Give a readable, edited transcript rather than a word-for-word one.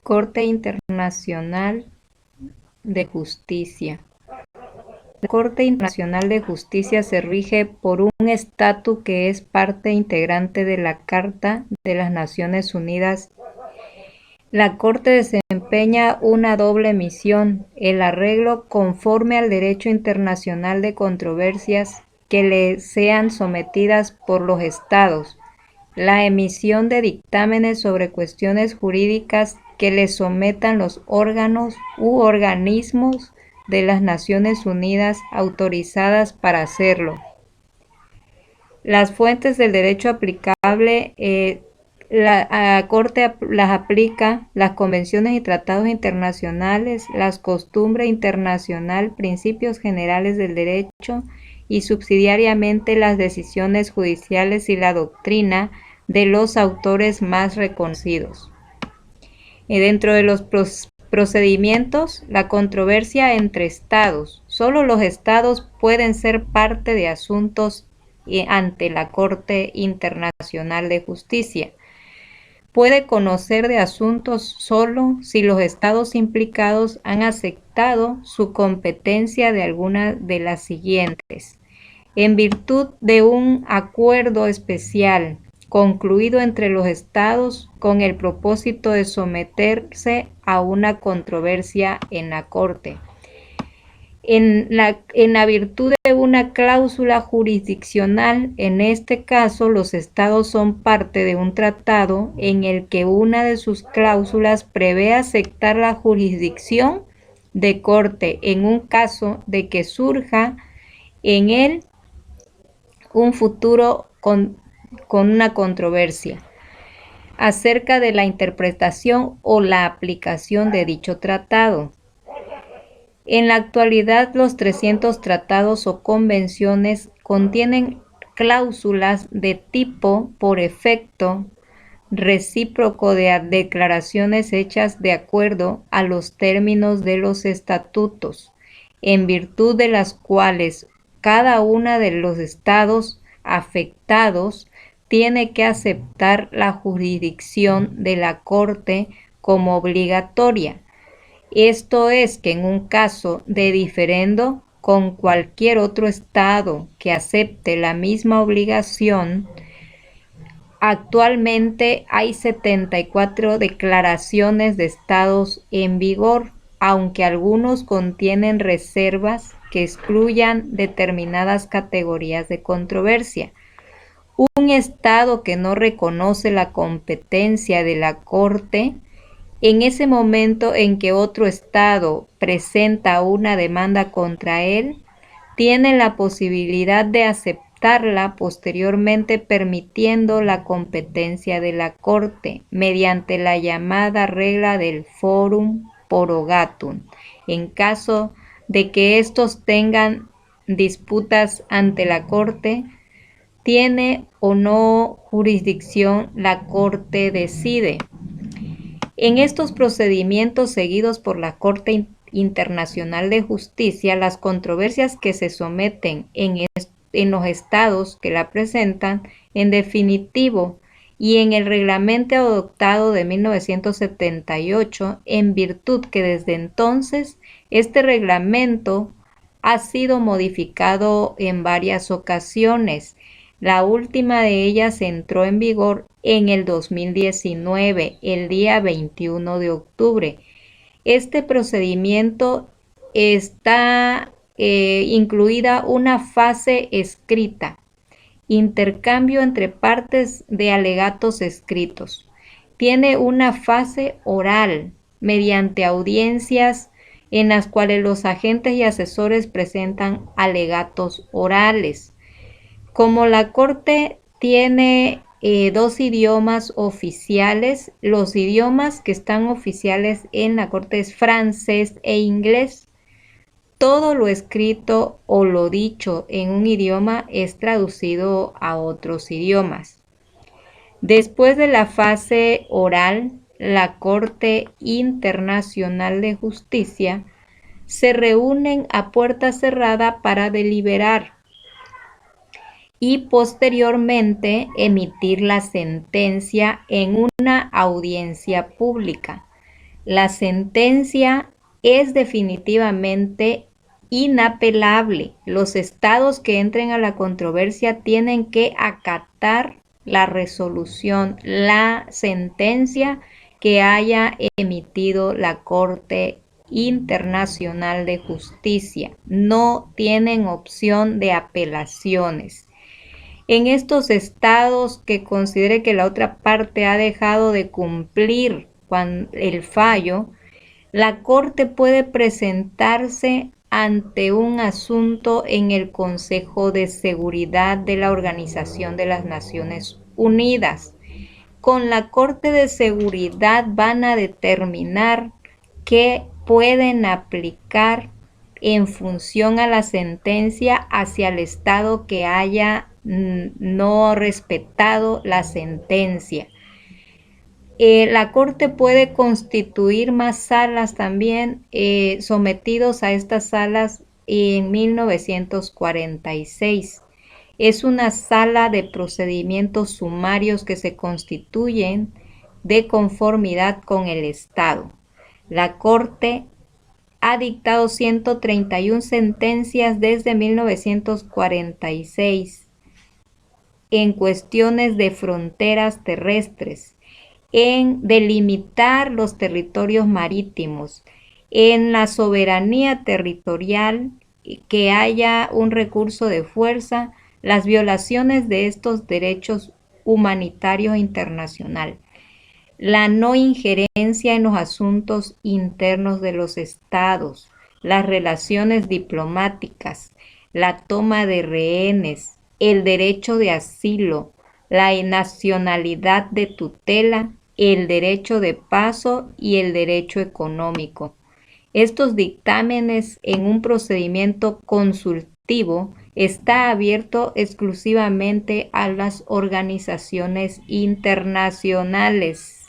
Corte Internacional de Justicia. La Corte Internacional de Justicia se rige por un estatuto que es parte integrante de la Carta de las Naciones Unidas. La Corte desempeña una doble misión: el arreglo conforme al derecho internacional de controversias que le sean sometidas por los Estados, la emisión de dictámenes sobre cuestiones jurídicas que le sometan los órganos u organismos de las Naciones Unidas autorizadas para hacerlo. Las fuentes del derecho aplicable, la Corte las aplica las convenciones y tratados internacionales, las costumbres internacionales, principios generales del derecho y subsidiariamente las decisiones judiciales y la doctrina de los autores más reconocidos. Dentro de los procedimientos, la controversia entre estados. Solo los estados pueden ser parte de asuntos ante la Corte Internacional de Justicia. Puede conocer de asuntos solo si los estados implicados han aceptado su competencia de alguna de las siguientes: en virtud de un acuerdo especial concluido entre los estados con el propósito de someterse a una controversia en la Corte; en la virtud de una cláusula jurisdiccional. En este caso, los estados son parte de un tratado en el que una de sus cláusulas prevé aceptar la jurisdicción de corte en un caso de que surja en él un futuro con una controversia acerca de la interpretación o la aplicación de dicho tratado. En la actualidad, los 300 tratados o convenciones contienen cláusulas de tipo por efecto recíproco de declaraciones hechas de acuerdo a los términos de los estatutos, en virtud de las cuales cada uno de los estados afectados tiene que aceptar la jurisdicción de la Corte como obligatoria. Esto es que en un caso de diferendo con cualquier otro estado que acepte la misma obligación, actualmente hay 74 declaraciones de estados en vigor, aunque algunos contienen reservas que excluyan determinadas categorías de controversia. Un estado que no reconoce la competencia de la Corte, en ese momento en que otro estado presenta una demanda contra él, tiene la posibilidad de aceptarla posteriormente, permitiendo la competencia de la Corte mediante la llamada regla del forum prorogatum. En caso de que estos tengan disputas ante la Corte, tiene o no jurisdicción, la Corte decide. En estos procedimientos seguidos por la Corte Internacional de Justicia, las controversias que se someten en los estados que la presentan, en definitivo, y en el reglamento adoptado de 1978, en virtud que desde entonces este reglamento ha sido modificado en varias ocasiones. La última de ellas entró en vigor en el 2019, el día 21 de octubre. Este procedimiento está incluida una fase escrita, intercambio entre partes de alegatos escritos. Tiene una fase oral, mediante audiencias en las cuales los agentes y asesores presentan alegatos orales. Como la Corte tiene dos idiomas oficiales, los idiomas que están oficiales en la Corte es francés e inglés. Todo lo escrito o lo dicho en un idioma es traducido a otros idiomas. Después de la fase oral, la Corte Internacional de Justicia se reúnen a puerta cerrada para deliberar y posteriormente emitir la sentencia en una audiencia pública. La sentencia es definitivamente inapelable. Los estados que entren a la controversia tienen que acatar la resolución, la sentencia que haya emitido la Corte Internacional de Justicia. No tienen opción de apelaciones. En estos estados que considere que la otra parte ha dejado de cumplir el fallo, la Corte puede presentarse ante un asunto en el Consejo de Seguridad de la Organización de las Naciones Unidas. Con la Corte de Seguridad van a determinar qué pueden aplicar en función a la sentencia hacia el Estado que haya no respetado la sentencia. La Corte puede constituir más salas también, sometidos a estas salas en 1946. Es una sala de procedimientos sumarios que se constituyen de conformidad con el Estado. La Corte ha dictado 131 sentencias desde 1946 en cuestiones de fronteras terrestres, en delimitar los territorios marítimos, en la soberanía territorial, que haya un recurso de fuerza, las violaciones de estos derechos humanitarios internacionales, la no injerencia en los asuntos internos de los estados, las relaciones diplomáticas, la toma de rehenes, el derecho de asilo, la nacionalidad de tutela, el derecho de paso y el derecho económico. Estos dictámenes en un procedimiento consultivo está abierto exclusivamente a las organizaciones internacionales.